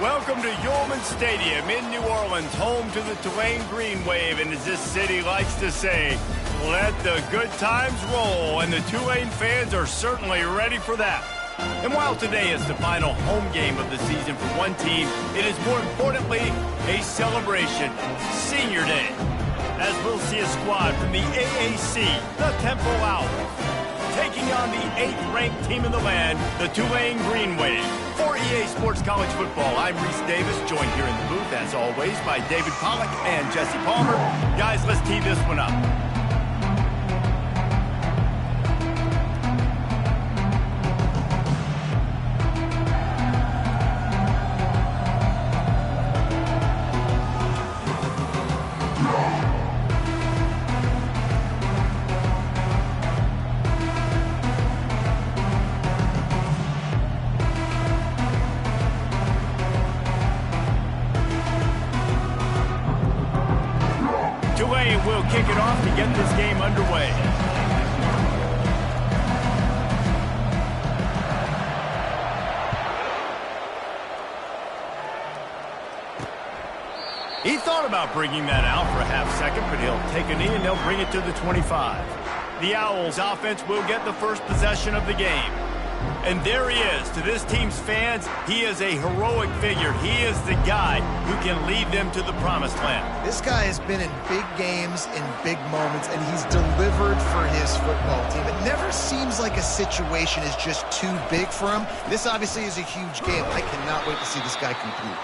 Welcome to Yulman Stadium in New Orleans, home to the Tulane Green Wave, and as this city likes to say, let the good times roll, and the Tulane fans are certainly ready for that. And while today is the final home game of the season for one team, it is more importantly a celebration, Senior Day, as we'll see a squad from the AAC, the Temple Owls, taking on the 8th-ranked team in the land, the Tulane Green Wave. For EA Sports College Football, I'm Reese Davis, joined here in the booth, as always, by David Pollack and Jesse Palmer. Guys, let's tee this one up. Tulane will kick it off to get this game underway. He thought about bringing that out for a half second, but he'll take a knee and they'll bring it to the 25. The Owls offense will get the first possession of the game. And there he is. To this team's fans, he is a heroic figure. He is the guy who can lead them to the promised land. This guy has been in big games, in big moments, and he's delivered for his football team. It never seems like a situation is just too big for him. This obviously is a huge game. I cannot wait to see this guy compete.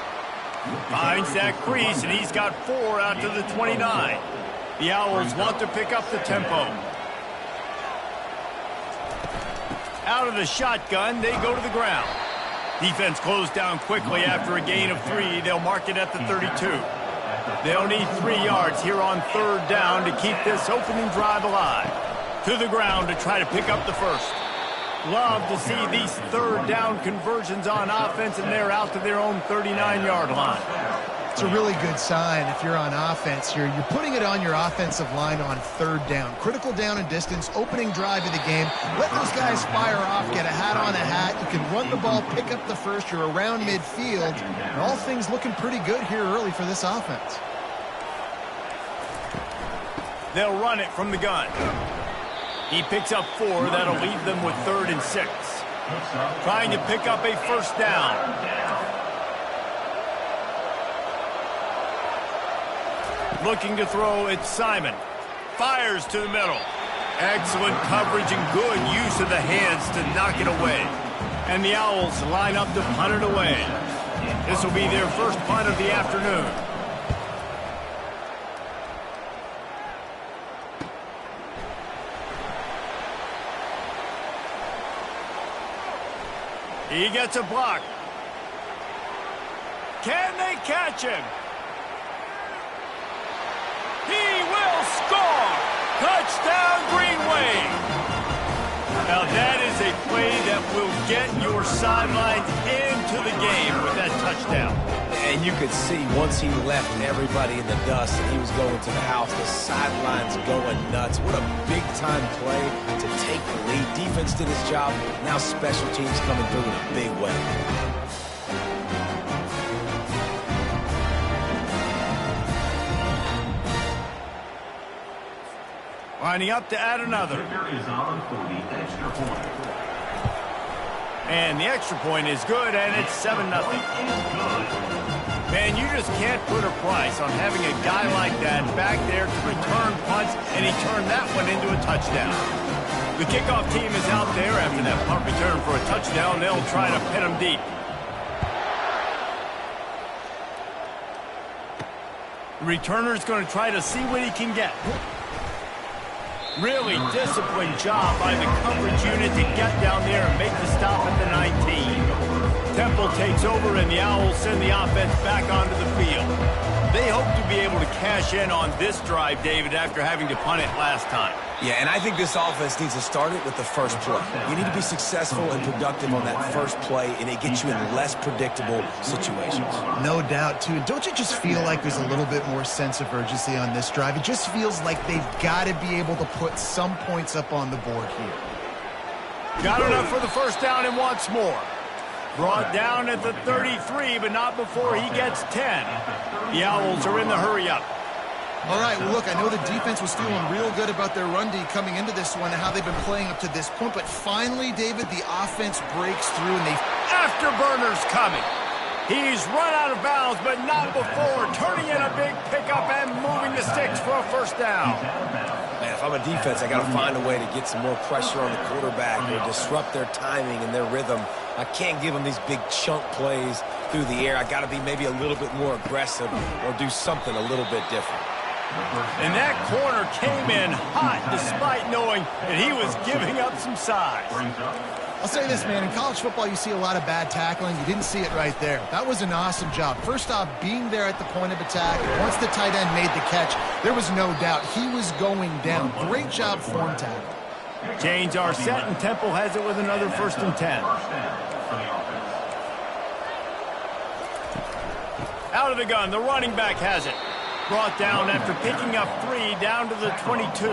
Finds that crease, and he's got 4 out to the 29. The Owls want to pick up the tempo. Out of the shotgun, they go to the ground. Defense closed down quickly after a gain of 3. They'll mark it at the 32. They'll need 3 yards here on 3rd down to keep this opening drive alive. To the ground to try to pick up the first. Love to see these 3rd down conversions on offense, and they're out to their own 39-yard line. It's a really good sign if you're on offense here. You're putting it on your offensive line on 3rd down. Critical down and distance, opening drive of the game. Let those guys fire off, get a hat on a hat. You can run the ball, pick up the first. You're around midfield. And all things looking pretty good here early for this offense. They'll run it from the gun. He picks up 4. That'll leave them with 3rd and 6. Trying to pick up a first down. Looking to throw, it's Simon. Fires to the middle. Excellent coverage and good use of the hands to knock it away. And the Owls line up to punt it away. This will be their first punt of the afternoon. He gets a block. Can they catch him? He will score! Touchdown, Green Wave! Now that is a play that will get your sidelines into the game with that touchdown. And you could see once he left everybody in the dust and he was going to the house, the sidelines going nuts. What a big-time play to take the lead. Defense did his job. Now special teams coming through in a big way. Lining up to add another. And the extra point is good, and it's 7-0. Man, you just can't put a price on having a guy like that back there to return punts, and he turned that one into a touchdown. The kickoff team is out there after that punt return for a touchdown. They'll try to pin him deep. The returner's going to try to see what he can get. Really disciplined job by the coverage unit to get down there and make the stop at the 19. Temple takes over, and the Owls send the offense back onto the field. They hope to be able to cash in on this drive, David, after having to punt it last time. Yeah, and I think this offense needs to start it with the first play. You need to be successful and productive on that first play, and it gets you in less predictable situations. No doubt, too. Don't you just feel like there's a little bit more sense of urgency on this drive? It just feels like they've got to be able to put some points up on the board here. Got enough for the first down and wants more. Brought down at the 33, but not before he gets 10. The Owls are in the hurry-up. All right, well, look, I know the defense was feeling real good about their run D coming into this one and how they've been playing up to this point, but finally, David, the offense breaks through and they... Afterburners coming. He's run out of bounds, but not before turning in a big pickup and moving the sticks for a first down. Man, if I'm a defense, I got to find a way to get some more pressure on the quarterback or disrupt their timing and their rhythm. I can't give them these big chunk plays through the air. I got to be maybe a little bit more aggressive or do something a little bit different. And that corner came in hot despite knowing that he was giving up some size. I'll say this, man, in college football you see a lot of bad tackling. You didn't see it right there. That was an awesome job. First off, being there at the point of attack. Once the tight end made the catch, there was no doubt he was going down. Great job form tackle. Change our set, and Temple has it with another 1st and 10. Out of the gun, the running back has it. Brought down after picking up 3 down to the 22.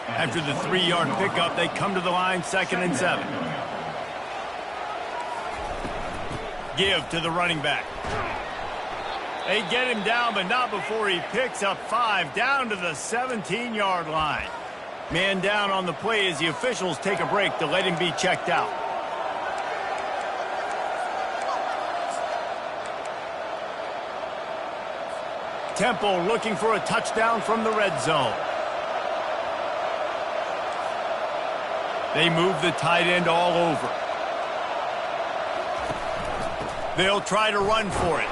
After the 3-yard pickup, they come to the line 2nd and 7. Give to the running back. They get him down, but not before he picks up 5 down to the 17-yard line. Man down on the play as the officials take a break to let him be checked out. Temple looking for a touchdown from the red zone. They move the tight end all over. They'll try to run for it.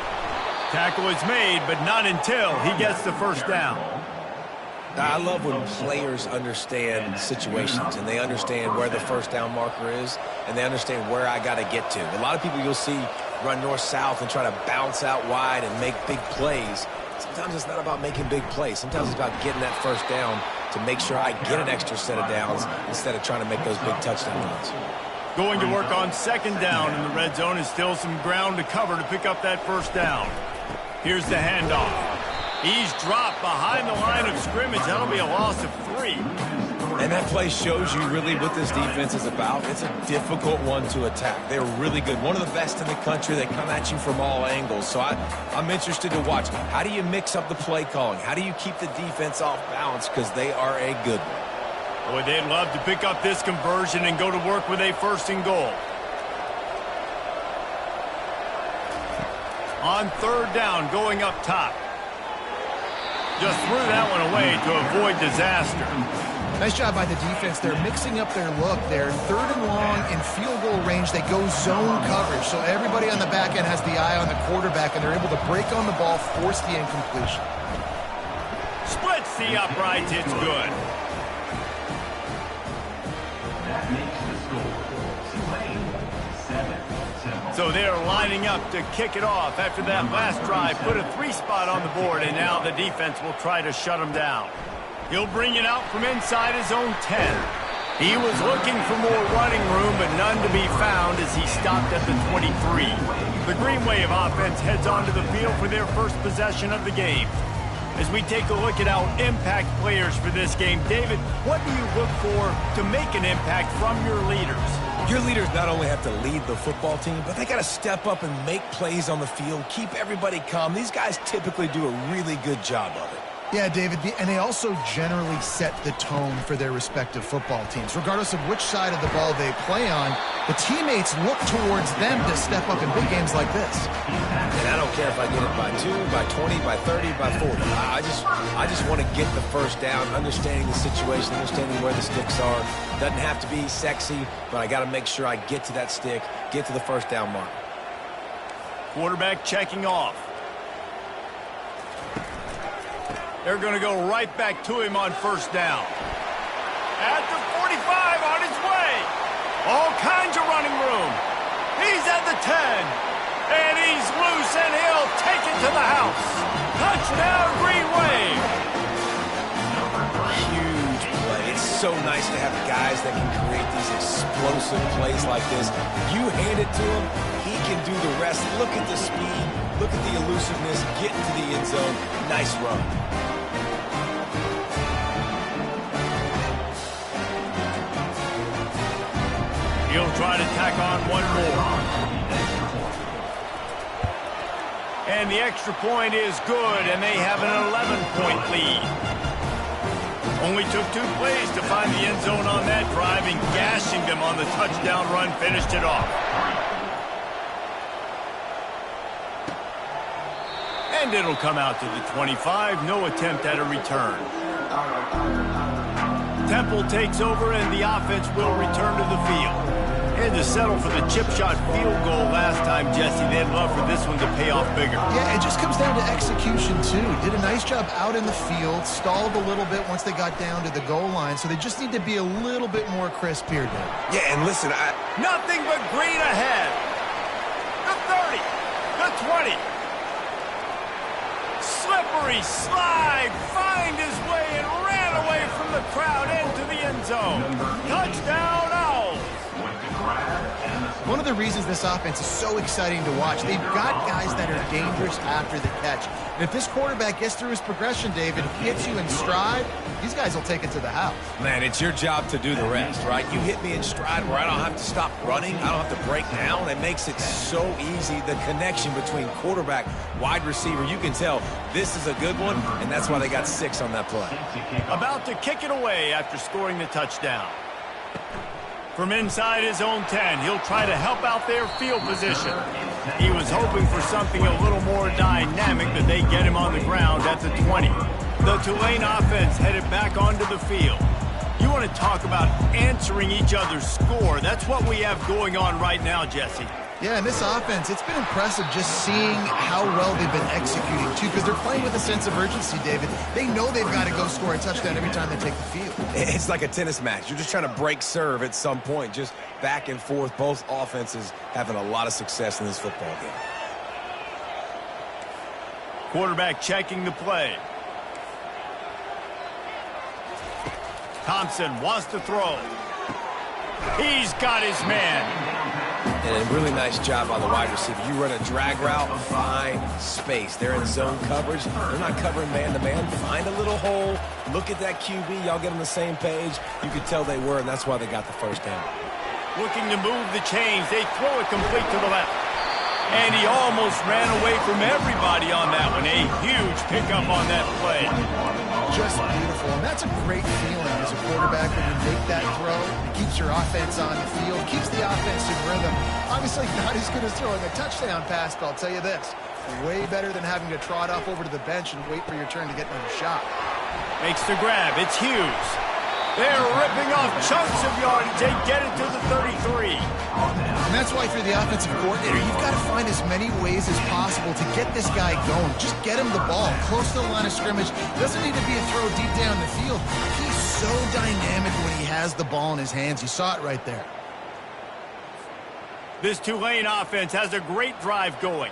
Tackle is made, but not until he gets the first down. I love when players understand situations and they understand where the first down marker is and they understand where I got to get to. A lot of people you'll see run north-south and try to bounce out wide and make big plays. Sometimes it's not about making big plays. Sometimes it's about getting that first down to make sure I get an extra set of downs instead of trying to make those big touchdown runs. Going to work on 2nd down in the red zone is still some ground to cover to pick up that first down. Here's the handoff. He's dropped behind the line of scrimmage. That'll be a loss of 3. And that play shows you really what this defense is about. It's a difficult one to attack. They're really good. One of the best in the country. They come at you from all angles. So I'm interested to watch. How do you mix up the play calling? How do you keep the defense off balance? Because they are a good one. Boy, they'd love to pick up this conversion and go to work with a 1st and goal. On 3rd down, going up top. Just threw that one away to avoid disaster. Nice job by the defense. They're mixing up their look. They're 3rd and long in field goal range. They go zone coverage. So everybody on the back end has the eye on the quarterback, and they're able to break on the ball, force the incompletion. Splits the uprights. It's good. That makes the score Tulane 7. So they're lining up to kick it off after that last drive. Put a 3 spot on the board, and now the defense will try to shut them down. He'll bring it out from inside his own 10. He was looking for more running room, but none to be found as he stopped at the 23. The Green Wave offense heads onto the field for their first possession of the game. As we take a look at our impact players for this game, David, what do you look for to make an impact from your leaders? Your leaders not only have to lead the football team, but they got to step up and make plays on the field, keep everybody calm. These guys typically do a really good job of it. Yeah, David, and they also generally set the tone for their respective football teams. Regardless of which side of the ball they play on, the teammates look towards them to step up in big games like this. And I don't care if I get it by 2, by 20, by 30, by 40. I just want to get the first down, understanding the situation, understanding where the sticks are. Doesn't have to be sexy, but I got to make sure I get to that stick, get to the first down mark. Quarterback checking off. They're going to go right back to him on 1st down. At the 45, on his way. All kinds of running room. He's at the 10. And he's loose, and he'll take it to the house. Touchdown, Green Wave. Huge play. It's so nice to have guys that can create these explosive plays like this. You hand it to him, he can do the rest. Look at the speed. Look at the elusiveness. Get into the end zone. Nice run. He'll try to tack on one more. And the extra point is good, and they have an 11-point lead. Only took 2 plays to find the end zone on that drive, and gashing them on the touchdown run finished it off. And it'll come out to the 25. No attempt at a return. Temple takes over, and the offense will return to the field. And to settle for the chip shot field goal last time, Jesse, they'd love for this one to pay off bigger. Yeah, it just comes down to execution, too. Did a nice job out in the field, stalled a little bit once they got down to the goal line, so they just need to be a little bit more crisp here, Dave. Yeah, and listen, Nothing but green ahead. The 30, the 20. Slippery slide, find his way and ran away from the crowd into the end zone. Touchdown, Owls. One of the reasons this offense is so exciting to watch, they've got guys that are dangerous after the catch. And if this quarterback gets through his progression, David, hits you in stride, these guys will take it to the house. Man, it's your job to do the rest, right? You hit me in stride where I don't have to stop running. I don't have to break down. It makes it so easy. The connection between quarterback, wide receiver, you can tell this is a good one, and that's why they got 6 on that play. About to kick it away after scoring the touchdown. From inside his own 10, he'll try to help out their field position. He was hoping for something a little more dynamic, but they get him on the ground at the 20. The Tulane offense headed back onto the field. You want to talk about answering each other's score. That's what we have going on right now, Jesse. Yeah, and this offense, it's been impressive just seeing how well they've been executing, too, because they're playing with a sense of urgency, David. They know they've got to go score a touchdown every time they take the field. It's like a tennis match. You're just trying to break serve at some point, just back and forth. Both offenses having a lot of success in this football game. Quarterback checking the play. Thompson wants to throw. He's got his man. And a really nice job by the wide receiver. You run a drag route, find space. They're in zone coverage. They're not covering man-to-man. Find a little hole. Look at that QB. Y'all get on the same page. You could tell they were, and that's why they got the first down. Looking to move the chains. They throw it complete to the left. And he almost ran away from everybody on that one. A huge pickup on that play. Just beautiful. And that's a great feeling as a quarterback when you make that throw. It keeps your offense on the field, keeps the offense in rhythm. Obviously not as good as throwing a touchdown pass, but I'll tell you this, way better than having to trot off over to the bench and wait for your turn to get another shot. Makes the grab. It's Hughes. They're ripping off chunks of yardage. They get it to the 33. And that's why, if you're the offensive coordinator, you've got to find as many ways as possible to get this guy going. Just get him the ball close to the line of scrimmage. Doesn't need to be a throw deep down the field. He's so dynamic when he has the ball in his hands. You saw it right there. This Tulane offense has a great drive going.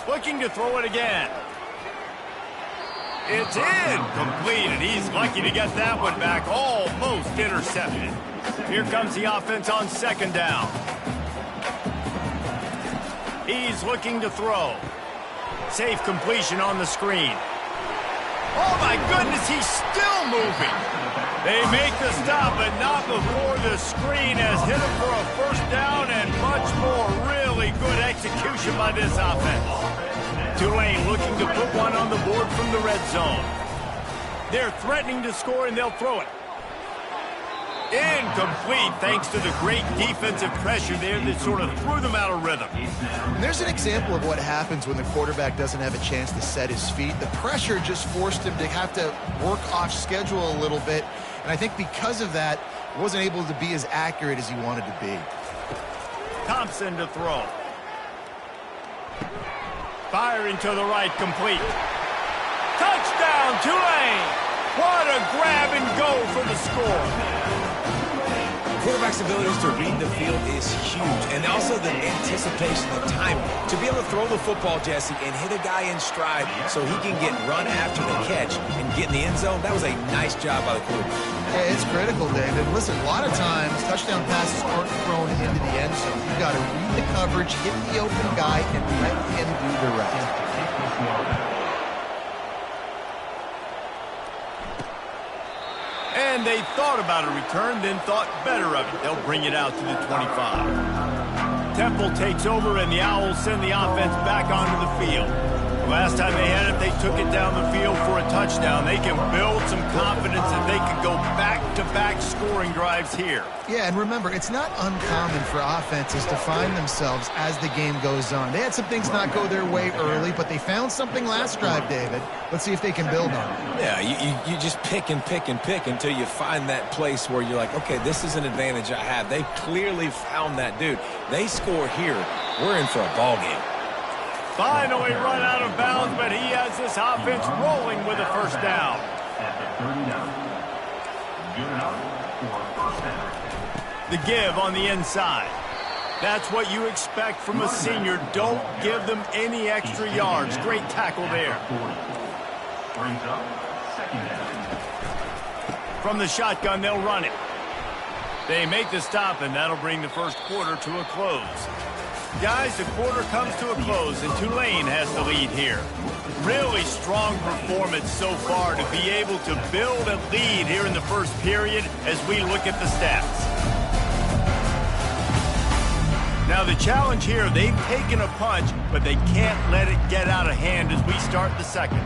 Looking to throw it again. It's incomplete, and he's lucky to get that one back. Almost intercepted. Here comes the offense on second down. He's looking to throw. Safe completion on the screen. Oh, my goodness, he's still moving. They make the stop, but not before the screen has hit him for a first down and much more. Really good execution by this offense. Tulane looking to put one on the board from the red zone. They're threatening to score, and they'll throw it. Incomplete, thanks to the great defensive pressure there that sort of threw them out of rhythm. And there's an example of what happens when the quarterback doesn't have a chance to set his feet. The pressure just forced him to have to work off schedule a little bit. And I think because of that, he wasn't able to be as accurate as he wanted to be. Thompson to throw. Firing to the right, complete. Touchdown, Tulane! What a grab and go for the score. Quarterback's abilities to read the field is huge, and also the anticipation, the time to be able to throw the football, Jesse, and hit a guy in stride so he can get run after the catch and get in the end zone. That was a nice job by the quarterback. Yeah, it's critical, David. Listen, a lot of times touchdown passes aren't thrown into the end zone. You've got to read the coverage, hit the open guy, and let him do the rest. And And they thought about a return, then thought better of it. They'll bring it out to the 25. Temple takes over, and the Owls send the offense back onto the field. Last time they had it, they took it down the field for a touchdown. They can build some confidence that they can go back-to-back scoring drives here. Yeah, and remember, it's not uncommon for offenses to find themselves as the game goes on. They had some things not go their way early, but they found something last drive, David. Let's see if they can build on it. Yeah, you just pick and pick and pick until you find that place where you're like, okay, this is an advantage I have. They clearly found that dude. They score here. We're in for a ball game. Finally run out of bounds, but he has this offense rolling with a first down. At the 39. Good enough for a first down. The give on the inside. That's what you expect from a senior. Don't give them any extra yards. Great tackle there. Brings up second down. From the shotgun, they'll run it. They make the stop, and that'll bring the first quarter to a close. Guys, the quarter comes to a close, and Tulane has the lead here. Really strong performance so far to be able to build a lead here in the first period as we look at the stats. Now the challenge here, they've taken a punch, but they can't let it get out of hand as we start the second.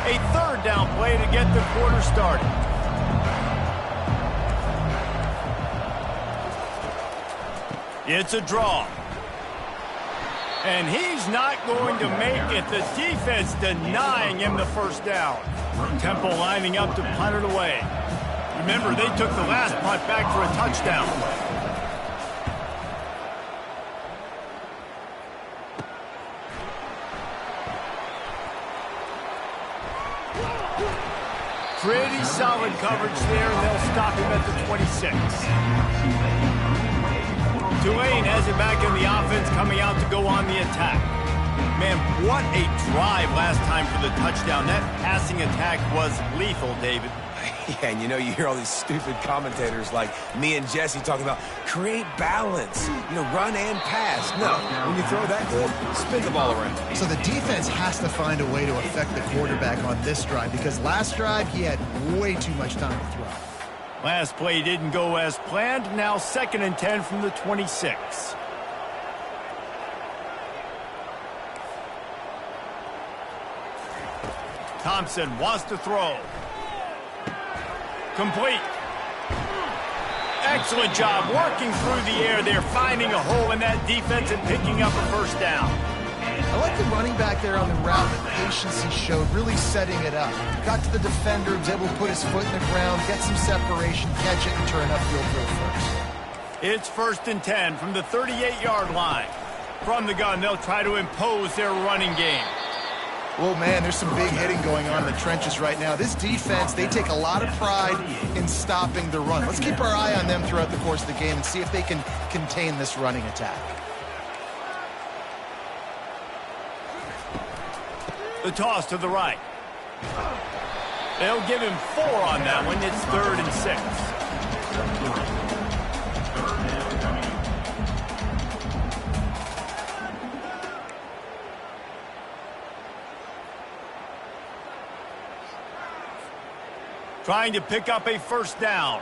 A third down play to get the quarter started. It's a draw. And he's not going to make it. The defense denying him the first down. Temple lining up to punt it away. Remember, they took the last punt back for a touchdown. Pretty solid coverage there, and they'll stop him at the 26. Tulane has it back in the offense, coming out to go on the attack. Man, what a drive last time for the touchdown. That passing attack was lethal, David. Yeah, and you hear all these stupid commentators like me and Jesse talking about create balance, run and pass. No, when you throw that good, spin the ball around. So the defense has to find a way to affect the quarterback on this drive because last drive he had way too much time to throw. Last play didn't go as planned. Now 2nd and 10 from the 26. Thompson wants to throw. Complete. Excellent job working through the air there, finding a hole in that defense and picking up a first down. I like the running back there on the route, the patience he showed, really setting it up. Got to the defender, was able to put his foot in the ground, get some separation, catch it, and turn upfield real first. It's 1st and 10 from the 38-yard line. From the gun, they'll try to impose their running game. Well, man, there's some big hitting going on in the trenches right now. This defense, they take a lot of pride in stopping the run. Let's keep our eye on them throughout the course of the game and see if they can contain this running attack. The toss to the right. They'll give him 4 on that one. It's 3rd and 6. Trying to pick up a first down.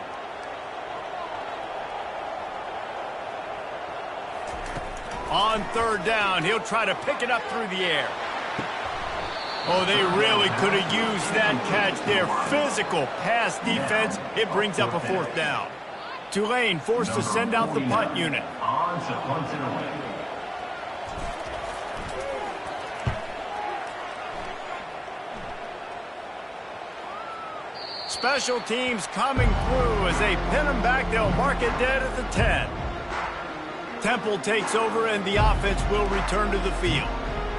On 3rd down, he'll try to pick it up through the air. Oh, they really could have used that catch there. Physical pass defense. It brings up a 4th down. Tulane forced to send out the punt unit. On to punt it away. Special teams coming through as they pin them back. They'll mark it dead at the 10. Temple takes over and the offense will return to the field.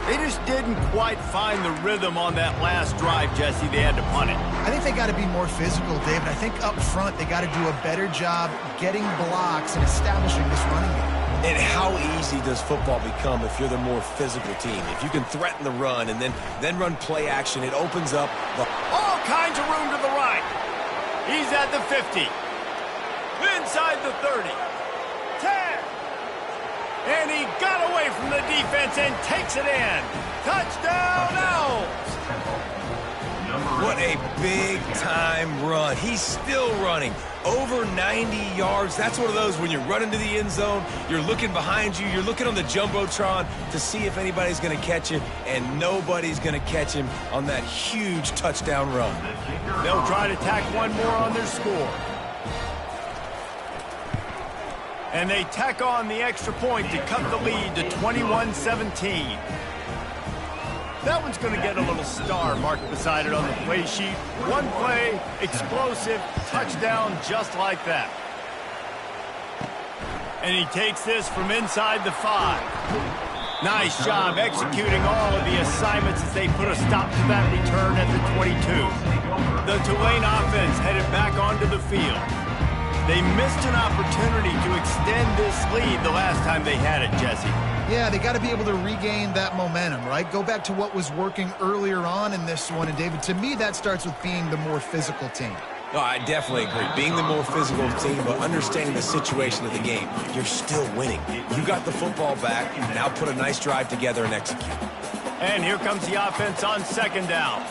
They just didn't quite find the rhythm on that last drive, Jesse. They had to punt it. I think they got to be more physical, David. I think up front they got to do a better job getting blocks and establishing this running game. And how easy does football become if you're the more physical team? If you can threaten the run and then run play action, it opens up all kinds of room to the right. He's at the 50. Inside the 30. 10. And he got away from the defense and takes it in. Touchdown, Owls! What a big-time run. He's still running. Over 90 yards. That's one of those when you're running to the end zone, you're looking behind you, you're looking on the Jumbotron to see if anybody's going to catch him, and nobody's going to catch him on that huge touchdown run. They'll try to tack one more on their score. And they tack on the extra point to cut the lead to 21-17. That one's going to get a little star marked beside it on the play sheet. One play, explosive, touchdown just like that. And he takes this from inside the 5. Nice job executing all of the assignments as they put a stop to that return at the 22. The Tulane offense headed back onto the field. They missed an opportunity to extend this lead the last time they had it, Jesse. Yeah, they got to be able to regain that momentum, right? Go back to what was working earlier on in this one. And, David, to me, that starts with being the more physical team. No, I definitely agree. Being the more physical team, but understanding the situation of the game. You're still winning. You got the football back. Now put a nice drive together and execute. And here comes the offense on second down.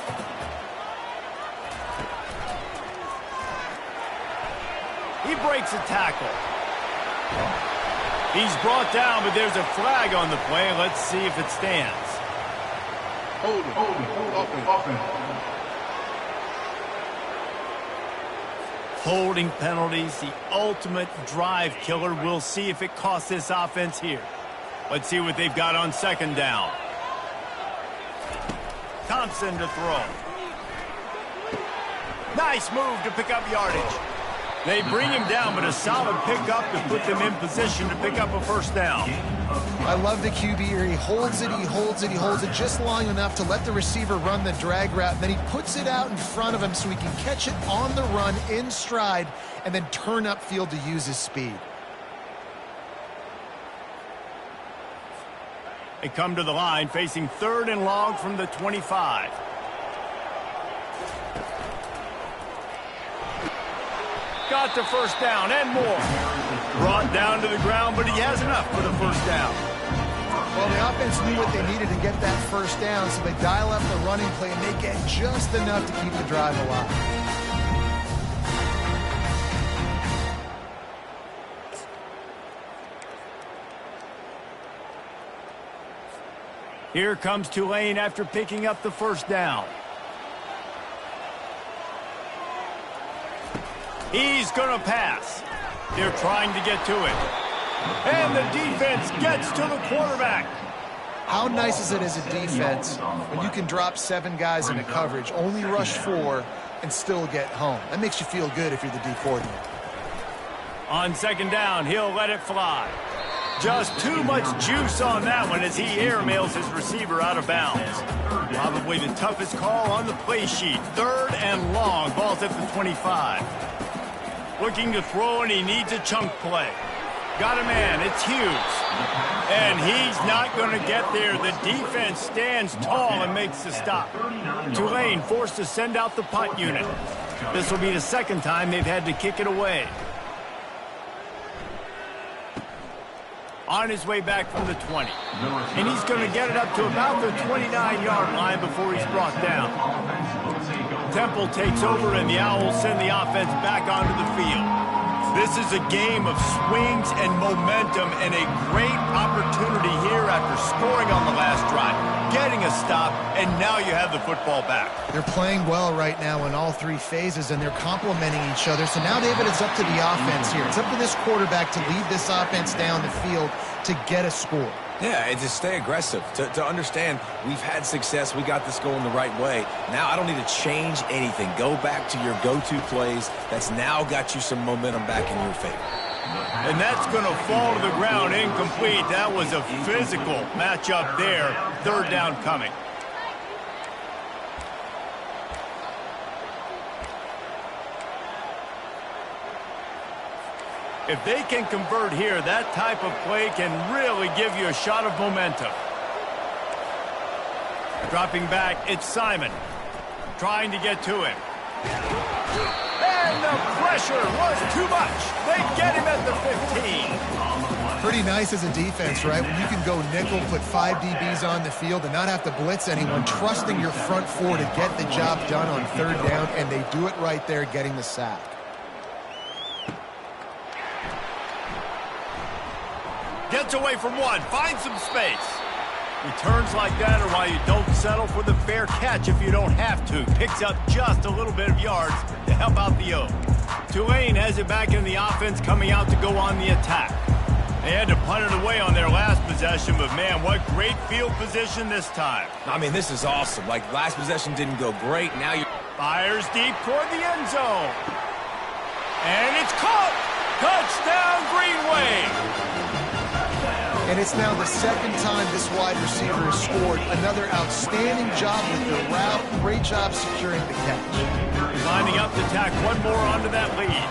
He breaks a tackle. He's brought down, but there's a flag on the play. Let's see if it stands. Holding penalties, the ultimate drive killer. We'll see if it costs this offense here. Let's see what they've got on second down. Thompson to throw. Nice move to pick up yardage. They bring him down, but a solid pickup to put them in position to pick up a first down. I love the QB here. He holds it, he holds it, he holds it just long enough to let the receiver run the drag route. And then he puts it out in front of him so he can catch it on the run in stride and then turn upfield to use his speed. They come to the line facing 3rd and long from the 25. Got the first down and more. Brought down to the ground, but he has enough for the first down. Well, the offense knew what they needed to get that first down, so they dial up the running play, and they get just enough to keep the drive alive. Here comes Tulane after picking up the first down. He's going to pass. They're trying to get to it. And the defense gets to the quarterback. How nice is it as a defense when you can drop 7 guys into coverage, only rush 4, and still get home? That makes you feel good if you're the D coordinator. On second down, he'll let it fly. Just too much juice on that one as he airmails his receiver out of bounds. Probably the toughest call on the play sheet. 3rd and long. Ball's at the 25. Looking to throw, and he needs a chunk play. Got a man. It's Hughes. And he's not going to get there. The defense stands tall and makes the stop. Tulane forced to send out the punt unit. This will be the second time they've had to kick it away. On his way back from the 20. And he's going to get it up to about the 29-yard line before he's brought down. Temple takes over, and the Owls send the offense back onto the field. This is a game of swings and momentum, and a great opportunity here after scoring on the last drive, getting a stop, and now you have the football back. They're playing well right now in all 3 phases, and they're complementing each other. So now, David, it's up to the offense here. It's up to this quarterback to lead this offense down the field to get a score. Yeah, and to stay aggressive, to understand we've had success, we got this going the right way. Now I don't need to change anything. Go back to your go-to plays. That's now got you some momentum back in your favor. And that's going to fall to the ground incomplete. That was a physical matchup there. 3rd down coming. If they can convert here, that type of play can really give you a shot of momentum. Dropping back, it's Simon. Trying to get to him. And the pressure was too much. They get him at the 15. Pretty nice as a defense, right? When you can go nickel, put 5 DBs on the field and not have to blitz anyone, trusting your front four to get the job done on third down, and they do it right there, getting the sack. Gets away from one, finds some space. Returns like that are why you don't settle for the fair catch if you don't have to. Picks up just a little bit of yards to help out the O. Tulane has it back in the offense, coming out to go on the attack. They had to punt it away on their last possession, but man, what great field position this time. I mean, this is awesome. Like, last possession didn't go great. Now you Fires deep toward the end zone. And it's caught! Touchdown, Green Wave! And it's now the second time this wide receiver has scored. Another outstanding job with the route. Great job securing the catch. Lining up to tack one more onto that lead.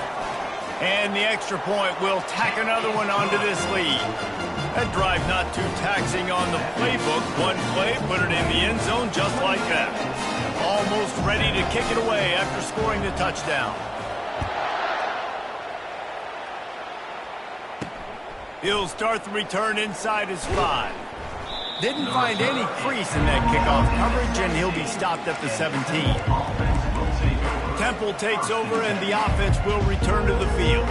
And the extra point will tack another one onto this lead. That drive not too taxing on the playbook. One play, put it in the end zone just like that. Almost ready to kick it away after scoring the touchdown. He'll start the return inside his 5. Didn't find any crease in that kickoff coverage, and he'll be stopped at the 17. Temple takes over, and the offense will return to the field.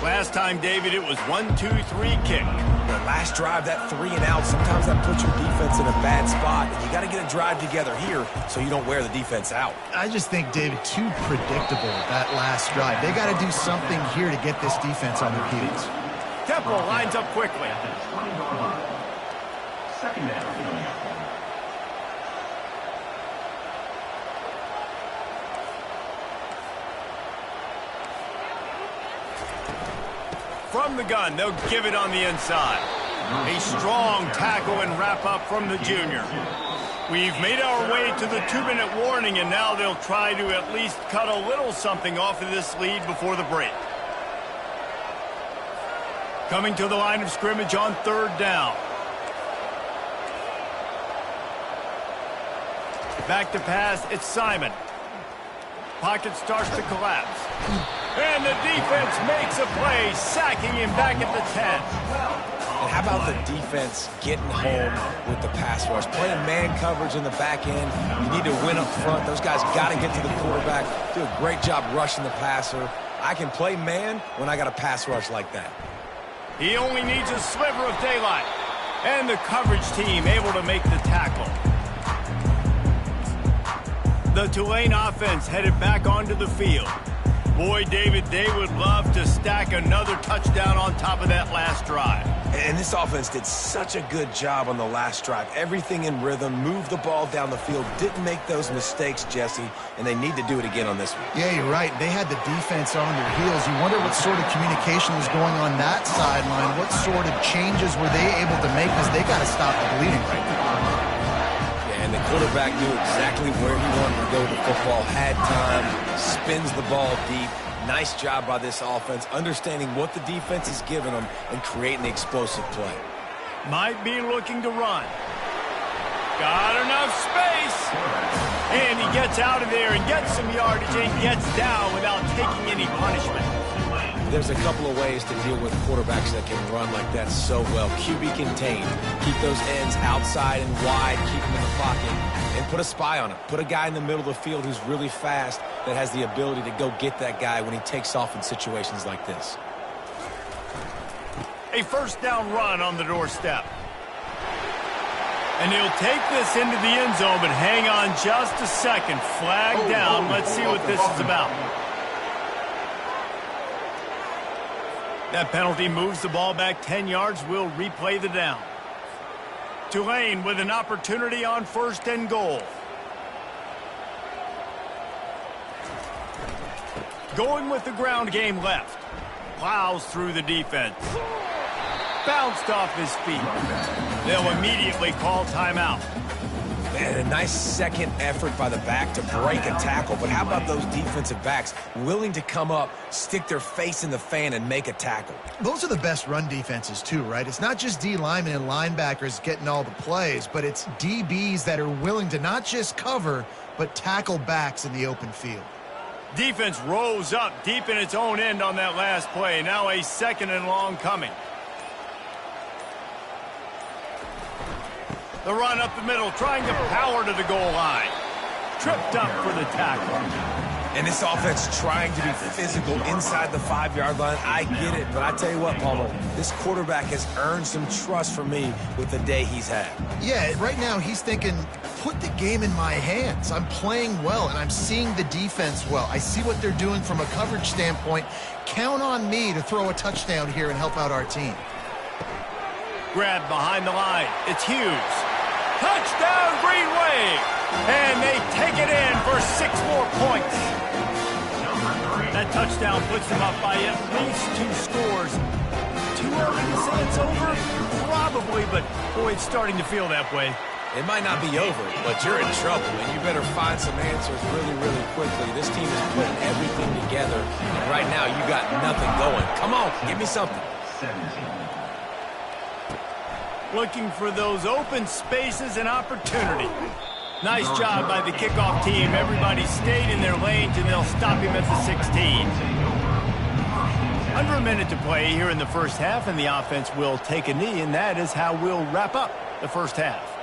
Last time, David, it was 1-2-3 kick. The last drive, that 3 and out, sometimes that puts your defense in a bad spot. And you got to get a drive together here so you don't wear the defense out. I just think, David, too predictable that last drive. They got to do something here to get this defense on their heels. Temple lines up quickly. Second down. From the gun, they'll give it on the inside. A strong tackle and wrap up from the junior. We've made our way to the 2-minute warning, and now they'll try to at least cut a little something off of this lead before the break. Coming to the line of scrimmage on third down. Back to pass, it's Simon. Pocket starts to collapse. And the defense makes a play, sacking him back at the 10. And how about the defense getting home with the pass rush? Playing man coverage in the back end. You need to win up front. Those guys got to get to the quarterback. Do a great job rushing the passer. I can play man when I got a pass rush like that. He only needs a sliver of daylight. And the coverage team able to make the tackle. The Tulane offense headed back onto the field. Boy, David, they would love to stack another touchdown on top of that last drive. And this offense did such a good job on the last drive. Everything in rhythm, moved the ball down the field, didn't make those mistakes, Jesse, and they need to do it again on this one. Yeah, you're right. They had the defense on their heels. You wonder what sort of communication was going on that sideline. What sort of changes were they able to make, because they got to stop the bleeding right now. And the quarterback knew exactly where he wanted to go with the football, had time, spins the ball deep. Nice job by this offense, understanding what the defense is giving them and creating the explosive play. Might be looking to run. Got enough space. And he gets out of there and gets some yardage and gets down without taking any punishment. There's a couple of ways to deal with quarterbacks that can run like that so well. QB contained. Keep those ends outside and wide. Keep them in the pocket. And put a spy on him. Put a guy in the middle of the field who's really fast that has the ability to go get that guy when he takes off in situations like this. A first down run on the doorstep. And he'll take this into the end zone, but hang on just a second. Flag down. Let's see what this is about. That penalty moves the ball back 10 yards. We'll replay the down. Tulane with an opportunity on first and goal. Going with the ground game left. Plows through the defense. Bounced off his feet. They'll immediately call timeout. And a nice second effort by the back to break a tackle. But how about those defensive backs willing to come up, stick their face in the fan, and make a tackle? Those are the best run defenses too, right? It's not just D linemen and linebackers getting all the plays, but it's DBs that are willing to not just cover, but tackle backs in the open field. Defense rose up deep in its own end on that last play. Now a second and long coming. The run up the middle, trying to power to the goal line. Tripped up for the tackle. And this offense trying to be physical inside the 5-yard line. I get it, but I tell you what, Palmer, this quarterback has earned some trust from me with the day he's had. Yeah, right now he's thinking, put the game in my hands. I'm playing well, and I'm seeing the defense well. I see what they're doing from a coverage standpoint. Count on me to throw a touchdown here and help out our team. Grab behind the line. It's Hughes. Touchdown, Green Wave! And they take it in for 6 more points. That touchdown puts them up by at least 2 scores. Too early to say it's over? Probably, but boy, it's starting to feel that way. It might not be over, but you're in trouble, and you better find some answers really, really quickly. This team is putting everything together, and right now you got nothing going. Come on, give me something. Looking for those open spaces and opportunity. Nice job by the kickoff team. Everybody stayed in their lanes, and they'll stop him at the 16. Under a minute to play here in the first half, and the offense will take a knee, and that is how we'll wrap up the first half.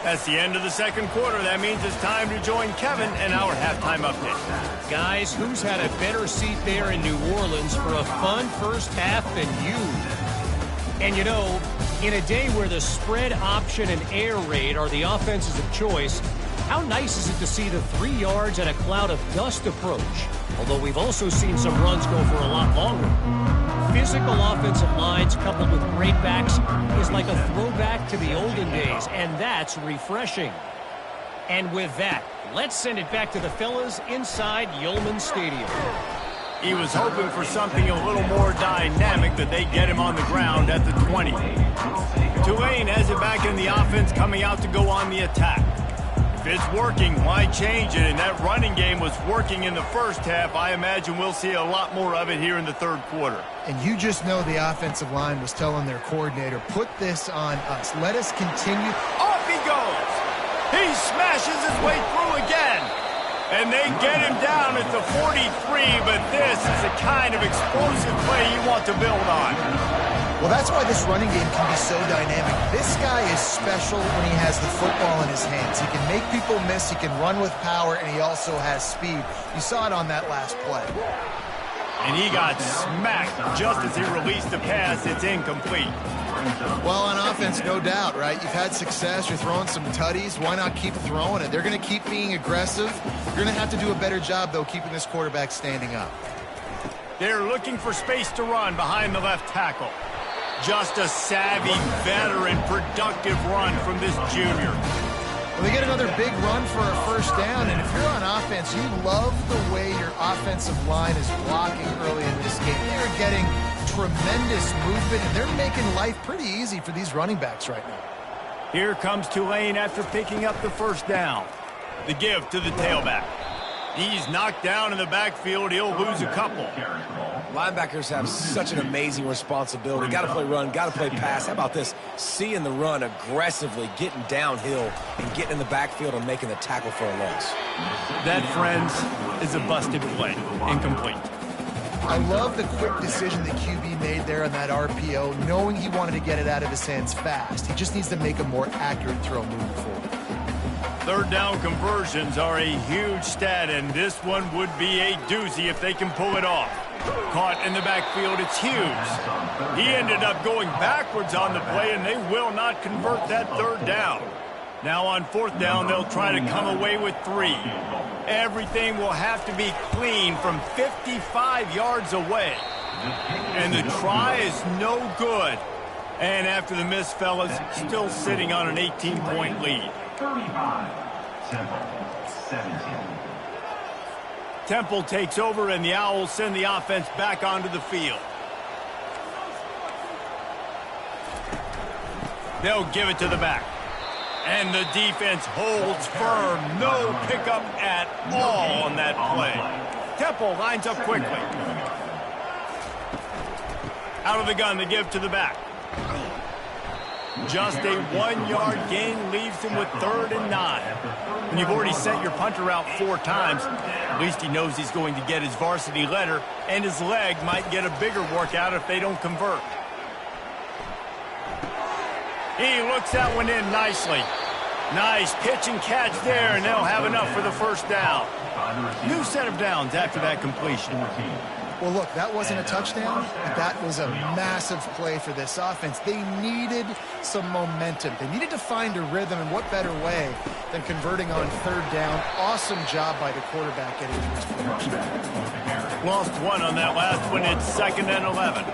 That's the end of the second quarter. That means it's time to join Kevin and our halftime update. Guys, who's had a better seat there in New Orleans for a fun first half than you? And you know, in a day where the spread option and air raid are the offenses of choice, how nice is it to see the 3 yards and a cloud of dust approach? Although we've also seen some runs go for a lot longer. Physical offensive lines coupled with great backs is like a throwback to the olden days, and that's refreshing. And with that, let's send it back to the fellas inside Yulman Stadium. He was hoping for something a little more dynamic, that they get him on the ground at the 20. Tulane has it back in the offense, coming out to go on the attack. If it's working, why change it? And that running game was working in the first half. I imagine we'll see a lot more of it here in the third quarter. And you just know the offensive line was telling their coordinator, put this on us. Let us continue. Off he goes. He smashes his way through again. And they get him down at the 43, but this is the kind of explosive play you want to build on. Well, that's why this running game can be so dynamic. This guy is special when he has the football in his hands. He can make people miss, he can run with power, and he also has speed. You saw it on that last play. And he got smacked just as he released the pass. It's incomplete. Well, on offense, no doubt, right? You've had success. You're throwing some tutties. Why not keep throwing it? They're going to keep being aggressive. You're going to have to do a better job, though, keeping this quarterback standing up. They're looking for space to run behind the left tackle. Just a savvy, veteran, productive run from this junior. Well, they get another big run for a first down, and if you're on offense, you love the way your offensive line is blocking early in this game. They're getting tremendous movement, and they're making life pretty easy for these running backs right now. Here comes Tulane after picking up the first down. The give to the tailback. He's knocked down in the backfield. He'll lose a couple. Linebackers have such an amazing responsibility. Got to play run, got to play pass. How about this? Seeing the run aggressively, getting downhill, and getting in the backfield and making the tackle for a loss. That, friends, is a busted play. Incomplete. I love the quick decision that QB made there on that RPO, knowing he wanted to get it out of his hands fast. He just needs to make a more accurate throw moving forward. Third down conversions are a huge stat, and this one would be a doozy if they can pull it off. Caught in the backfield, it's Hughes. He ended up going backwards on the play, and they will not convert that third down. Now on fourth down, they'll try to come away with 3. Everything will have to be clean from 55 yards away. And the try is no good. And after the miss, fellas, still sitting on an 18-point lead. 35, Temple, 17. Temple takes over, and the Owls send the offense back onto the field. They'll give it to the back. And the defense holds firm. No pickup at all on that play. Temple lines up quickly. Out of the gun, the give to the back. Just a 1-yard gain leaves him with 3rd and 9. When you've already sent your punter out 4 times, at least he knows he's going to get his varsity letter, and his leg might get a bigger workout if they don't convert. He looks that one in nicely. Nice pitch and catch there, and they'll have enough for the 1st down. New set of downs after that completion. Well, look, that wasn't a touchdown, but that was a massive play for this offense. They needed some momentum. They needed to find a rhythm, and what better way than converting on 3rd down. Awesome job by the quarterback getting to his progression. Lost 1 on that last one. It's 2nd and 11.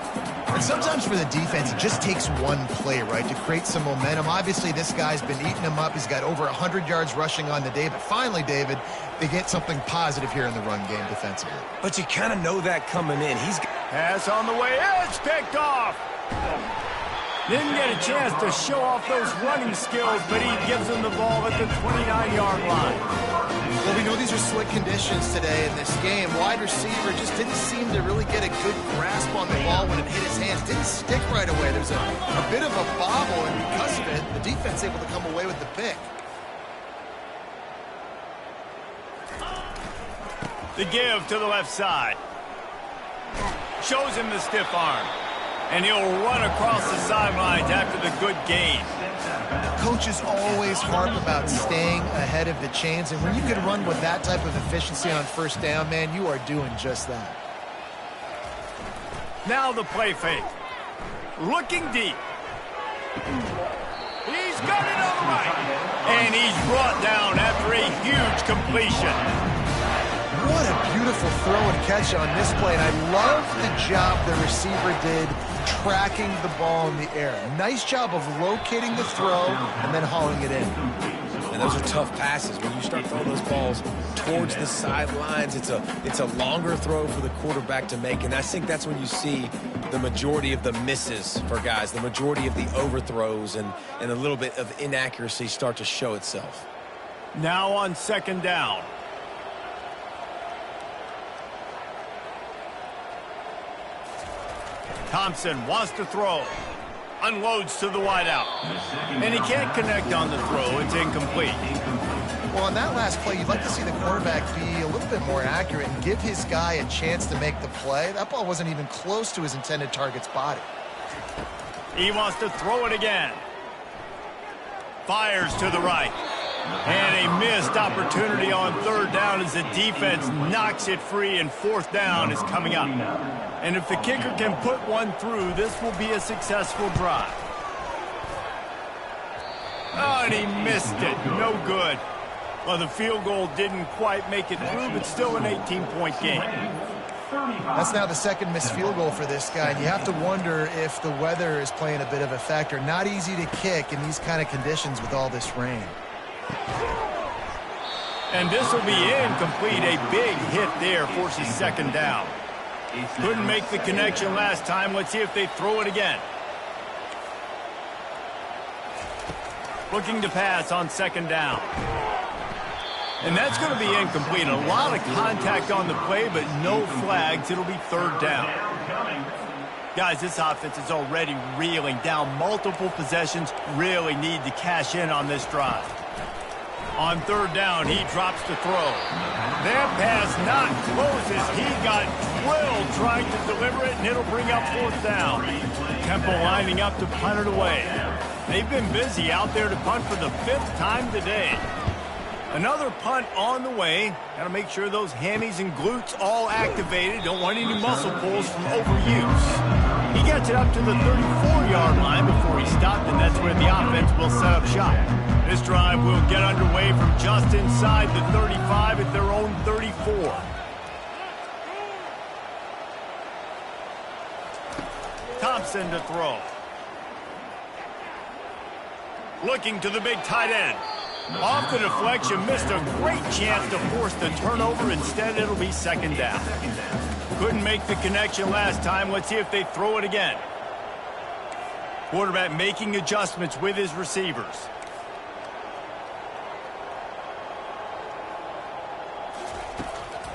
And sometimes for the defense, it just takes one play, right, to create some momentum. Obviously, this guy's been eating him up. He's got over 100 yards rushing on the day. But finally, David, they get something positive here in the run game defensively. But you kind of know that coming in. Pass on the way. It's picked off. Didn't get a chance to show off those running skills, but he gives them the ball at the 29-yard line. Well, we know these are slick conditions today in this game. Wide receiver just didn't seem to really get a good grasp on the ball when it hit his hands. Didn't stick right away. There's a bit of a bobble, and because of it, the defense able to come away with the pick. The give to the left side. Shows him the stiff arm. And he'll run across the sidelines after the good gain. Coaches always harp about staying ahead of the chains, and when you can run with that type of efficiency on 1st down, man, you are doing just that. Now the play fake. Looking deep. He's got it on the right. And he's brought down after a huge completion. What a beautiful throw and catch on this play, and I love the job the receiver did tracking the ball in the air. Nice job of locating the throw and then hauling it in. And those are tough passes. When you start throwing those balls towards the sidelines, it's a longer throw for the quarterback to make, and I think that's when you see the majority of the misses for guys, the majority of the overthrows and a little bit of inaccuracy start to show itself. Now on 2nd down. Thompson wants to throw. Unloads to the wideout. And he can't connect on the throw. It's incomplete. Well, on that last play, you'd like to see the quarterback be a little bit more accurate and give his guy a chance to make the play. That ball wasn't even close to his intended target's body. He wants to throw it again. Fires to the right. And a missed opportunity on 3rd down as the defense knocks it free, and 4th down is coming up. And if the kicker can put one through, this will be a successful drive. Oh, and he missed it. No good. Well, the field goal didn't quite make it through, but still an 18-point game. That's now the 2nd missed field goal for this guy, and you have to wonder if the weather is playing a bit of a factor. Not easy to kick in these kind of conditions with all this rain. And this will be incomplete. A big hit there forces 2nd down. Couldn't make the connection last time. Let's see if they throw it again. Looking to pass on 2nd down. And that's going to be incomplete. A lot of contact on the play, but no flags. It'll be 3rd down. Guys, this offense is already reeling down multiple possessions. Really need to cash in on this drive. On 3rd down, he drops to throw. That pass not closes. He got drilled trying to deliver it, and it'll bring up 4th down. Temple lining up to punt it away. They've been busy out there to punt for the 5th time today. Another punt on the way. Got to make sure those hammies and glutes all activated. Don't want any muscle pulls from overuse. He gets it up to the 34-yard line before he stopped, and that's where the offense will set up shop. This drive will get underway from just inside the 35 at their own 34. Thompson to throw. Looking to the big tight end. Off the deflection, missed a great chance to force the turnover. Instead, it'll be 2nd down. Couldn't make the connection last time. Let's see if they throw it again. Quarterback making adjustments with his receivers.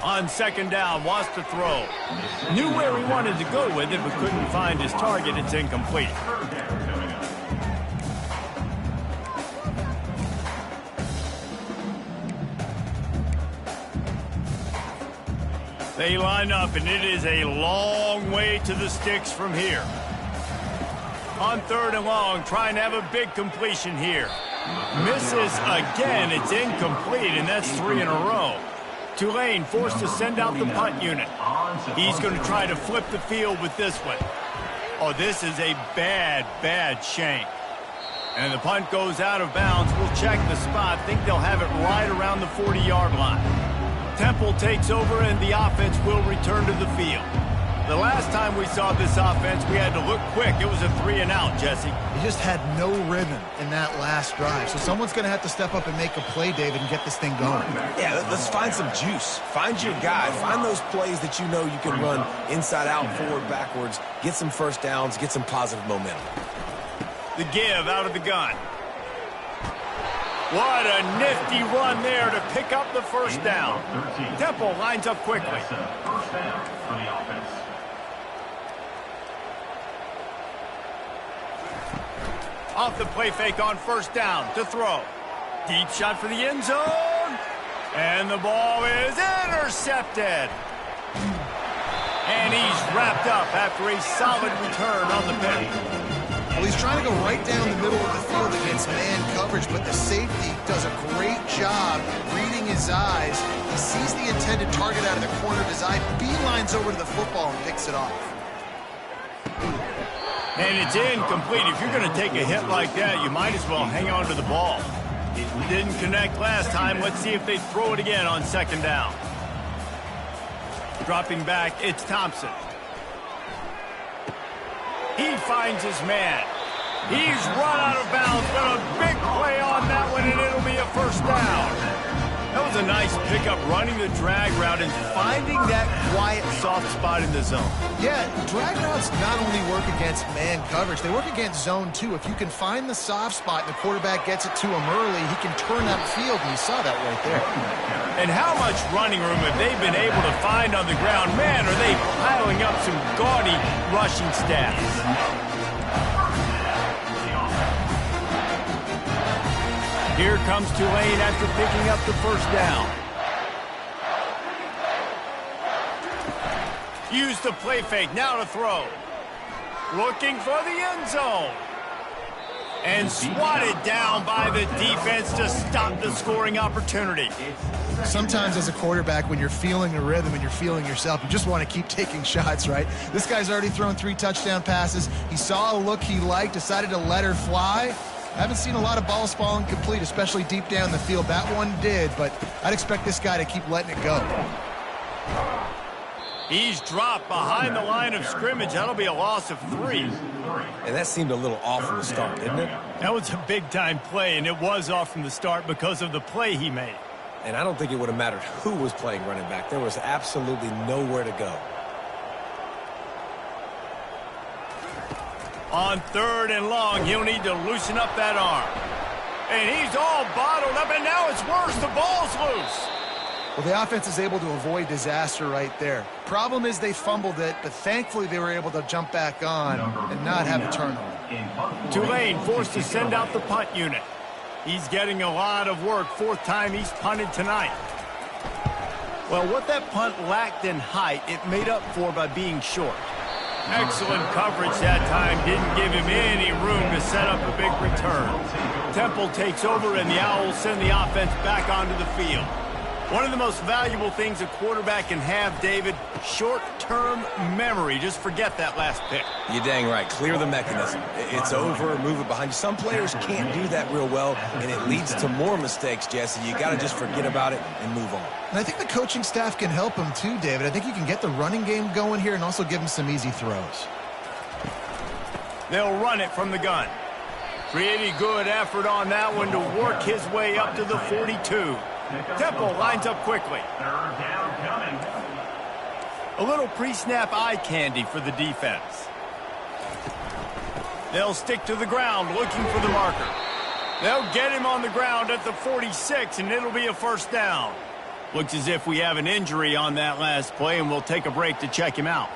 On 2nd down, wants to throw. Knew where he wanted to go with it, but couldn't find his target. It's incomplete. They line up, and it is a long way to the sticks from here. On 3rd and long, trying to have a big completion here. Misses again. It's incomplete, and that's 3 in a row. Tulane forced to send out the punt unit. He's going to try to flip the field with this one. Oh, this is a bad shank. And the punt goes out of bounds. We'll check the spot. Think they'll have it right around the 40-yard line. Temple takes over, and the offense will return to the field. The last time we saw this offense, we had to look quick. It was a 3-and-out, Jesse. He just had no rhythm in that last drive. So someone's going to have to step up and make a play, David, and get this thing going. Yeah, let's find some juice. Find your guy. Find those plays that you know you can run inside out, forward, backwards. Get some first downs. Get some positive momentum. The give out of the gun. What a nifty run there to pick up the first down. Temple lines up quickly. First down for the offense. Off the play fake on first down to throw. Deep shot for the end zone. And the ball is intercepted. And he's wrapped up after a solid return on the pick. Well, he's trying to go right down the middle of the field against man coverage, but the safety does a great job reading his eyes. He sees the intended target out of the corner of his eye, beelines over to the football and picks it off. And it's incomplete. If you're going to take a hit like that, you might as well hang on to the ball. It didn't connect last time. Let's see if they throw it again on 2nd down. Dropping back, it's Thompson. He finds his man. He's run out of bounds, but a big play on that one, and it'll be a first down. That was a nice pickup, running the drag route and finding that quiet, soft spot in the zone. Yeah, drag routes not only work against man coverage, they work against zone too. If you can find the soft spot and the quarterback gets it to him early, he can turn that field, and you saw that right there. And how much running room have they been able to find on the ground? Man, are they piling up some gaudy rushing stats. Here comes Tulane after picking up the first down. Use the play fake, now to throw. Looking for the end zone. And swatted down by the defense to stop the scoring opportunity. Sometimes as a quarterback, when you're feeling a rhythm and you're feeling yourself, you just want to keep taking shots, right? This guy's already thrown 3 touchdown passes. He saw a look he liked, decided to let her fly. I haven't seen a lot of balls falling complete, especially deep down the field. That one did, but I'd expect this guy to keep letting it go. He's dropped behind the line of scrimmage. That'll be a loss of 3. And that seemed a little off from the start, didn't it? That was a big-time play, and it was off from the start because of the play he made. And I don't think it would have mattered who was playing running back. There was absolutely nowhere to go. On 3rd and long, he'll need to loosen up that arm. And he's all bottled up, and now it's worse. The ball's loose. Well, the offense is able to avoid disaster right there. Problem is they fumbled it, but thankfully they were able to jump back on and not have a turnover. Tulane forced to send out the punt unit. He's getting a lot of work. 4th time he's punted tonight. Well, what that punt lacked in height, it made up for by being short. Excellent coverage that time. Didn't give him any room to set up a big return. Temple takes over, and the Owls send the offense back onto the field. One of the most valuable things a quarterback can have, David, short-term memory. Just forget that last pick. You're dang right. Clear the mechanism. It's over, move it behind you. Some players can't do that real well, and it leads to more mistakes, Jesse. You got to just forget about it and move on. And I think the coaching staff can help him too, David. I think you can get the running game going here and also give him some easy throws. They'll run it from the gun. Pretty good effort on that one to work his way up to the 42. Temple lines up quickly. 3rd down coming. A little pre-snap eye candy for the defense. They'll stick to the ground looking for the marker. They'll get him on the ground at the 46, and it'll be a first down. Looks as if we have an injury on that last play, and we'll take a break to check him out.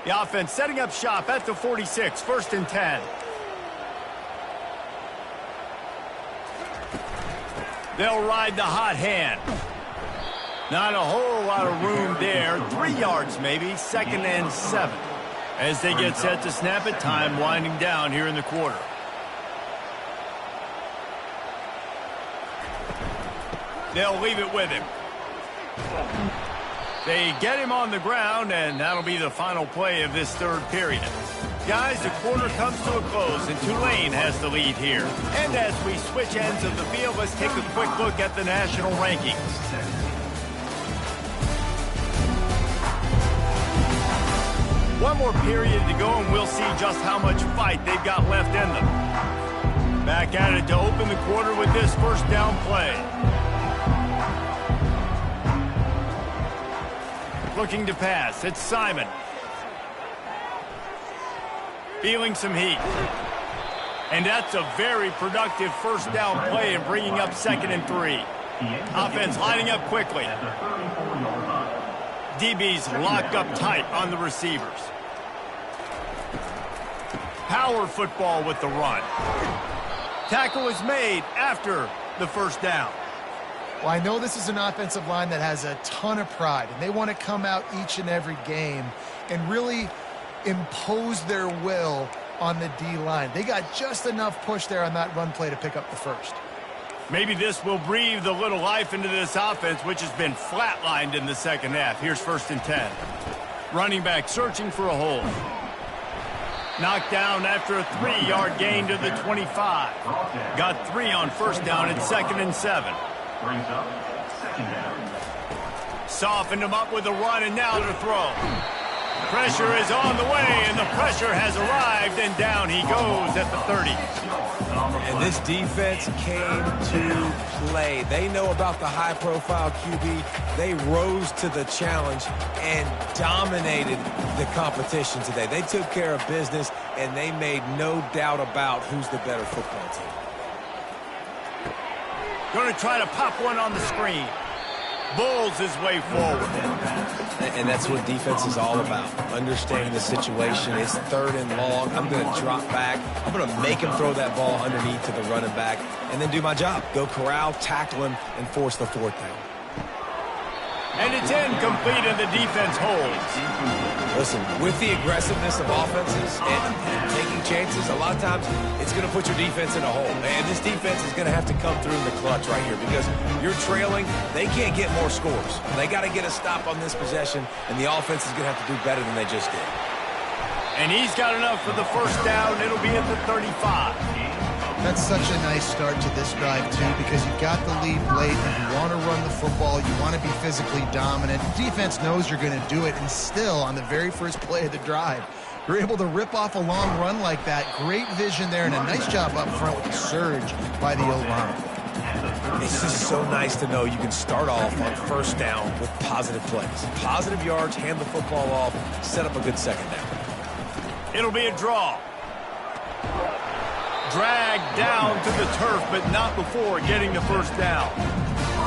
The offense setting up shop at the 46, 1st and 10. They'll ride the hot hand. Not a whole lot of room there. 3 yards maybe, 2nd and 7. As they get set to snap it, time winding down here in the quarter. They'll leave it with him. They get him on the ground, and that'll be the final play of this third period. Guys, the quarter comes to a close, and Tulane has the lead here. And as we switch ends of the field, let's take a quick look at the national rankings. One more period to go, and we'll see just how much fight they've got left in them. Back at it to open the quarter with this first down play. Looking to pass. It's Simon. Feeling some heat. And that's a very productive first down play and bringing up 2nd and 3. Offense lining up quickly. DB's locked up tight on the receivers. Power football with the run. Tackle is made after the first down. Well, I know this is an offensive line that has a ton of pride, and they want to come out each and every game and really impose their will on the D-line. They got just enough push there on that run play to pick up the first. Maybe this will breathe a little life into this offense, which has been flatlined in the second half. Here's 1st and 10. Running back searching for a hole. Knocked down after a 3-yard gain to the 25. Got 3 on first down at 2nd and 7. Brings up 2nd down. Softened him up with a run, and now to throw. Pressure is on the way, and the pressure has arrived, and down he goes at the 30. And this defense came to play. They know about the high-profile QB. They rose to the challenge and dominated the competition today. They took care of business, and they made no doubt about who's the better football team. Going to try to pop one on the screen. Bulls his way forward. And that's what defense is all about. Understanding the situation. It's 3rd and long. I'm going to drop back. I'm going to make him throw that ball underneath to the running back and then do my job. Go corral, tackle him, and force the 4th down. And it's incomplete, and the defense holds. Listen, with the aggressiveness of offenses and taking chances, a lot of times it's going to put your defense in a hole. And this defense is going to have to come through in the clutch right here because you're trailing. They can't get more scores. They got to get a stop on this possession, and the offense is going to have to do better than they just did. And he's got enough for the first down. It'll be at the 35. That's such a nice start to this drive, too, because you got the lead late, and you want to run the football. You want to be physically dominant. The defense knows you're going to do it, and still, on the very first play of the drive, you're able to rip off a long run like that. Great vision there, and a nice job up front with the surge by the O-line. It's just so nice to know you can start off on first down with positive plays. Positive yards, hand the football off, set up a good second down. It'll be a draw. Dragged down to the turf, but not before getting the first down.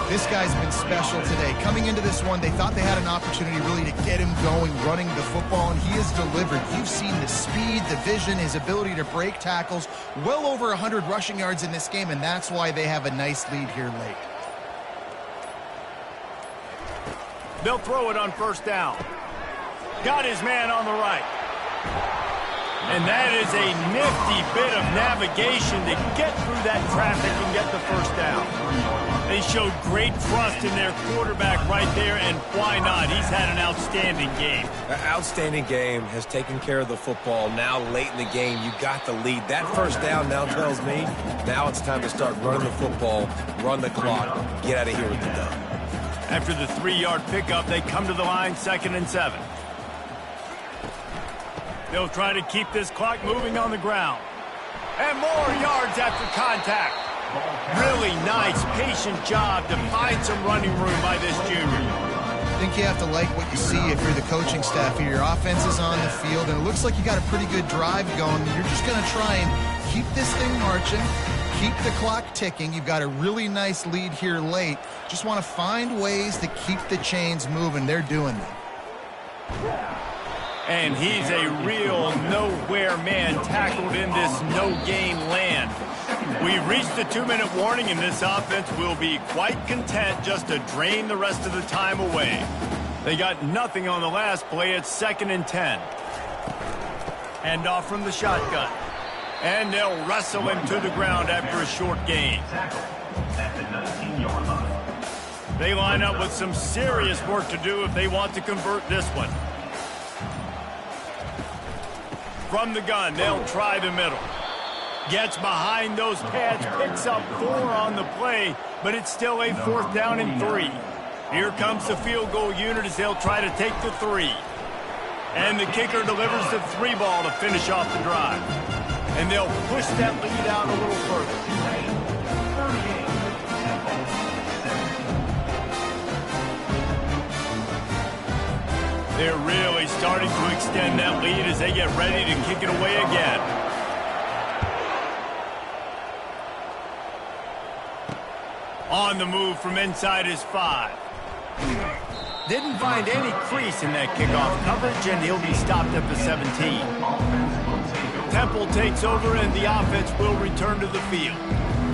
This guy's been special today. Coming into this one, they thought they had an opportunity really to get him going, running the football, and he has delivered. You've seen the speed, the vision, his ability to break tackles. Well over 100 rushing yards in this game, and that's why they have a nice lead here late. They'll throw it on first down. Got his man on the right. And that is a nifty bit of navigation to get through that traffic and get the first down. They showed great trust in their quarterback right there, and why not? He's had an outstanding game. An outstanding game, has taken care of the football. Now late in the game, you got the lead. That first down now tells me now it's time to start running the football, run the clock, get out of here with the dub. After the 3-yard pickup, they come to the line, 2nd and 7. They'll try to keep this clock moving on the ground. And more yards after contact. Really nice, patient job to find some running room by this junior. I think you have to like what you see if you're the coaching staff here. Your offense is on the field, and it looks like you got a pretty good drive going. You're just going to try and keep this thing marching, keep the clock ticking. You've got a really nice lead here late. Just want to find ways to keep the chains moving. They're doing that. And he's a real nowhere man tackled in this no-gain land. We've reached the 2-minute warning, and this offense will be quite content just to drain the rest of the time away. They got nothing on the last play. It's 2nd and 10. Hand off from the shotgun. And they'll wrestle him to the ground after a short gain. They line up with some serious work to do if they want to convert this one. From the gun, they'll try the middle. Gets behind those pads, picks up 4 on the play, but it's still a 4th down and 3. Here comes the field goal unit as they'll try to take the 3. And the kicker delivers the 3 ball to finish off the drive. And they'll push that lead out a little further. They're really starting to extend that lead as they get ready to kick it away again. On the move from inside his 5. Didn't find any crease in that kickoff coverage, and he'll be stopped at the 17. Temple takes over, and the offense will return to the field.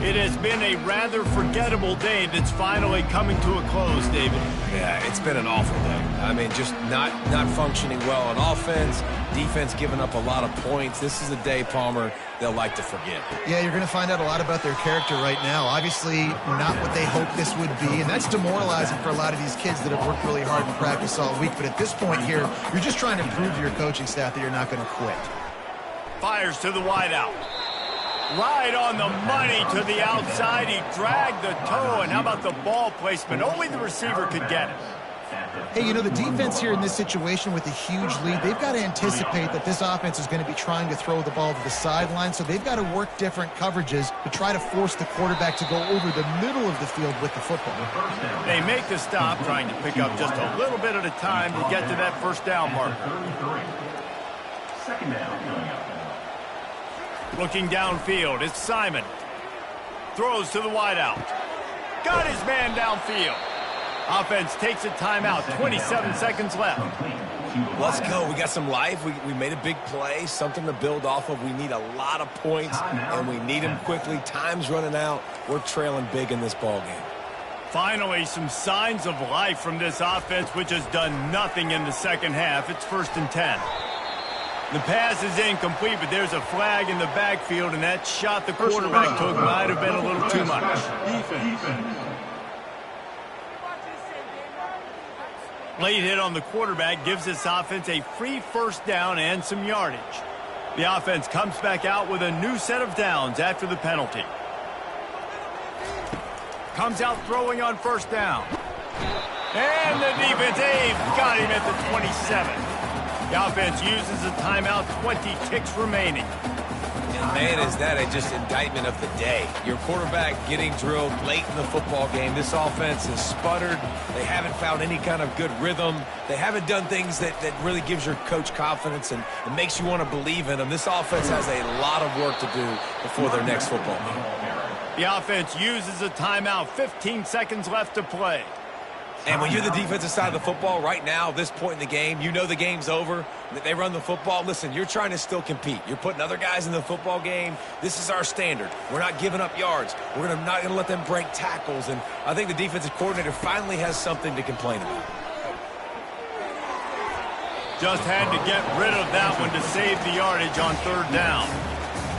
It has been a rather forgettable day that's finally coming to a close, David. Yeah, it's been an awful day. I mean, just not functioning well on offense, defense giving up a lot of points. This is a day, Palmer, they'll like to forget. Yeah, you're going to find out a lot about their character right now. Obviously, not what they hoped this would be, and that's demoralizing for a lot of these kids that have worked really hard in practice all week. But at this point here, you're just trying to prove to your coaching staff that you're not going to quit. Fires to the wideout. Right on the money to the outside. He dragged the toe, and how about the ball placement? Only the receiver could get it. Hey, you know, the defense here in this situation with a huge lead, they've got to anticipate that this offense is going to be trying to throw the ball to the sideline, so they've got to work different coverages to try to force the quarterback to go over the middle of the field with the football. They make the stop, trying to pick up just a little bit at a time to get to that 1st down marker. 2nd down. Looking downfield, it's Simon. Throws to the wideout. Got his man downfield. Offense takes a timeout. 27 seconds left. Let's go. We got some life. We made a big play, something to build off of. We need a lot of points, and we need them quickly. Time's running out. We're trailing big in this ball game. Finally, some signs of life from this offense, which has done nothing in the 2nd half. It's 1st and 10. The pass is incomplete, but there's a flag in the backfield, and that shot the quarterback took might have been a little too much. Late hit on the quarterback gives this offense a free 1st down and some yardage. The offense comes back out with a new set of downs after the penalty. Comes out throwing on 1st down. And the defense, got him at the 27. The offense uses a timeout, 20 ticks remaining. And man, is that just indictment of the day. Your quarterback getting drilled late in the football game. This offense has sputtered. They haven't found any kind of good rhythm. They haven't done things that really gives your coach confidence and it makes you want to believe in them. This offense has a lot of work to do before their next football game. The offense uses a timeout, 15 seconds left to play. And when you're the defensive side of the football right now, this point in the game, you know the game's over. They run the football. Listen, you're trying to still compete. You're putting other guys in the football game. This is our standard. We're not giving up yards. We're not going to let them break tackles. And I think the defensive coordinator finally has something to complain about. Just had to get rid of that one to save the yardage on 3rd down.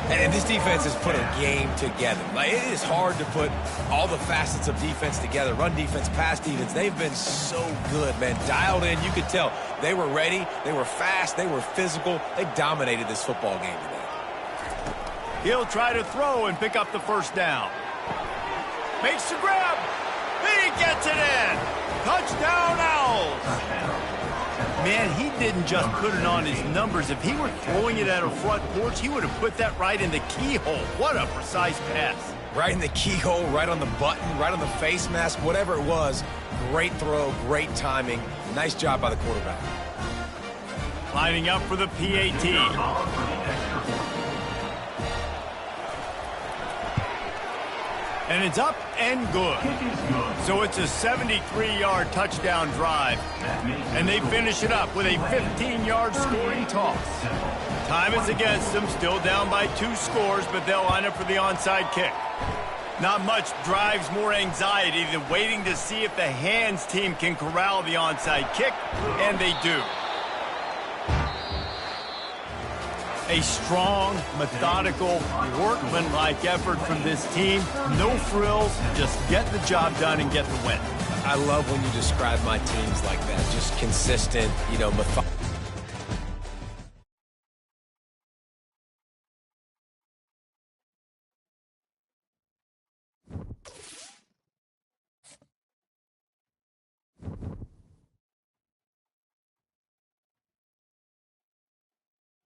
And this defense has put a game together. Like, it is hard to put all the facets of defense together. Run defense, pass defense. They've been so good, man. Dialed in. You could tell they were ready. They were fast. They were physical. They dominated this football game today. He'll try to throw and pick up the 1st down. Makes the grab. He gets it in. Touchdown, Owls. Man, he didn't just put it on his numbers. If he were throwing it at a front porch, he would have put that right in the keyhole. What a precise pass. Right in the keyhole, right on the button, right on the face mask, whatever it was. Great throw, great timing. Nice job by the quarterback. Lining up for the PAT. And it's up and good. So it's a 73-yard touchdown drive. And they finish it up with a 15-yard scoring toss. Time is against them, still down by 2 scores, but they'll line up for the onside kick. Not much drives more anxiety than waiting to see if the hands team can corral the onside kick, and they do. A strong, methodical, workmanlike effort from this team. No frills, just get the job done and get the win. I love when you describe my teams like that. Just consistent, methodical.